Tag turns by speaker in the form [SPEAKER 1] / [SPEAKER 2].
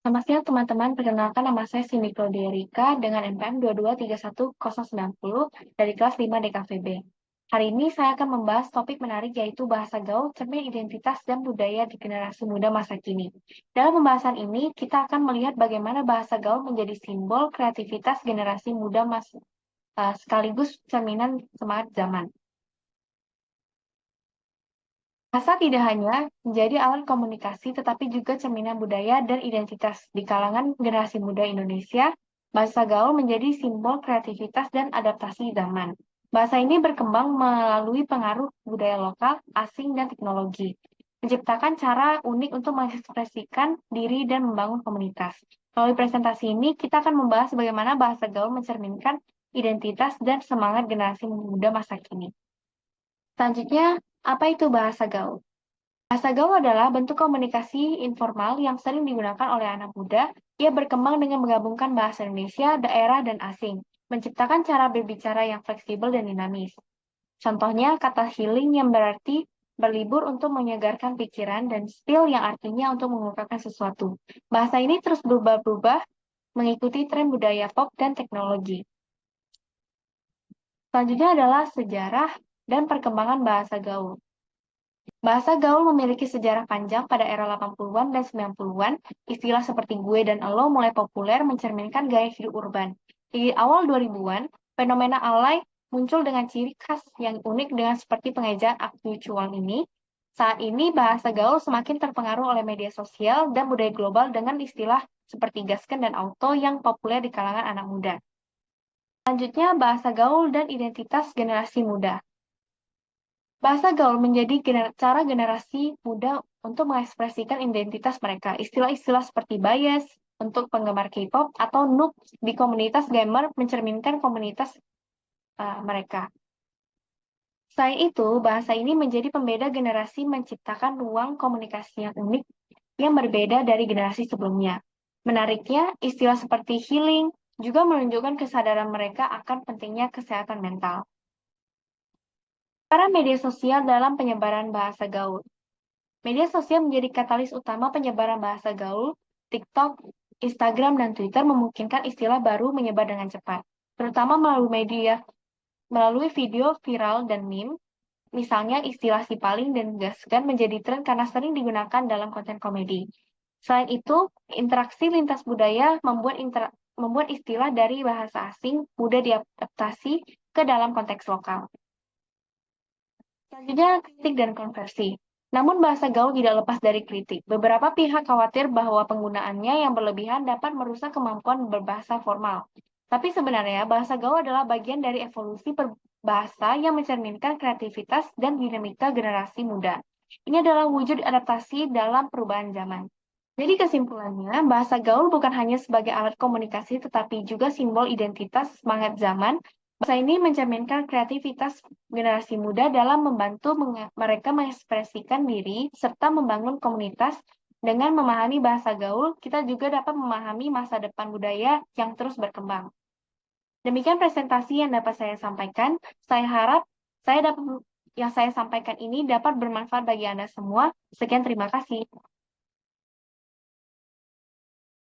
[SPEAKER 1] Selamat siang teman-teman, perkenalkan nama saya Cindy Claudia Rika dengan NPM 2231090 dari kelas 5 DKVB. Hari ini saya akan membahas topik menarik yaitu bahasa gaul, cermin identitas dan budaya di generasi muda masa kini. Dalam pembahasan ini, kita akan melihat bagaimana bahasa gaul menjadi simbol kreativitas generasi muda sekaligus cerminan semangat zaman. Bahasa tidak hanya menjadi alat komunikasi, tetapi juga cerminan budaya dan identitas. Di kalangan generasi muda Indonesia, bahasa gaul menjadi simbol kreativitas dan adaptasi zaman. Bahasa ini berkembang melalui pengaruh budaya lokal, asing, dan teknologi, menciptakan cara unik untuk mengekspresikan diri dan membangun komunitas. Melalui presentasi ini, kita akan membahas bagaimana bahasa gaul mencerminkan identitas dan semangat generasi muda masa kini. Selanjutnya, apa itu bahasa gaul? Bahasa gaul adalah bentuk komunikasi informal yang sering digunakan oleh anak muda. Ia berkembang dengan menggabungkan bahasa Indonesia, daerah, dan asing, menciptakan cara berbicara yang fleksibel dan dinamis. Contohnya, kata healing yang berarti berlibur untuk menyegarkan pikiran dan spill yang artinya untuk mengungkapkan sesuatu. Bahasa ini terus berubah-ubah mengikuti tren budaya pop dan teknologi. Selanjutnya adalah sejarah dan perkembangan bahasa gaul. Bahasa gaul memiliki sejarah panjang. Pada era 80-an dan 90-an, istilah seperti gue dan elo mulai populer mencerminkan gaya hidup urban. Di awal 2000-an, fenomena alay muncul dengan ciri khas yang unik dengan seperti pengejaan aktual ini. Saat ini, bahasa gaul semakin terpengaruh oleh media sosial dan budaya global dengan istilah seperti gasken dan auto yang populer di kalangan anak muda. Selanjutnya, bahasa gaul dan identitas generasi muda. Bahasa gaul menjadi cara generasi muda untuk mengekspresikan identitas mereka. Istilah-istilah seperti bias untuk penggemar K-pop atau noob di komunitas gamer mencerminkan komunitas mereka. Selain itu, bahasa ini menjadi pembeda generasi menciptakan ruang komunikasi yang unik yang berbeda dari generasi sebelumnya. Menariknya, istilah seperti healing juga menunjukkan kesadaran mereka akan pentingnya kesehatan mental. Peran media sosial dalam penyebaran bahasa gaul. Media sosial menjadi katalis utama penyebaran bahasa gaul. TikTok, Instagram, dan Twitter memungkinkan istilah baru menyebar dengan cepat, terutama melalui video viral dan meme. Misalnya istilah si paling dan gaskan menjadi tren karena sering digunakan dalam konten komedi. Selain itu, interaksi lintas budaya membuat istilah dari bahasa asing mudah diadaptasi ke dalam konteks lokal. Selanjutnya, kritik dan konversi. Namun bahasa gaul tidak lepas dari kritik. Beberapa pihak khawatir bahwa penggunaannya yang berlebihan dapat merusak kemampuan berbahasa formal. Tapi sebenarnya bahasa gaul adalah bagian dari evolusi berbahasa yang mencerminkan kreativitas dan dinamika generasi muda. Ini adalah wujud adaptasi dalam perubahan zaman. Jadi kesimpulannya, bahasa gaul bukan hanya sebagai alat komunikasi tetapi juga simbol identitas semangat zaman. Bahasa ini mencerminkan kreativitas generasi muda dalam membantu mereka mengekspresikan diri serta membangun komunitas. Dengan memahami bahasa gaul, kita juga dapat memahami masa depan budaya yang terus berkembang. Demikian presentasi yang dapat saya sampaikan. Saya harap yang saya sampaikan ini dapat bermanfaat bagi Anda semua. Sekian, terima kasih.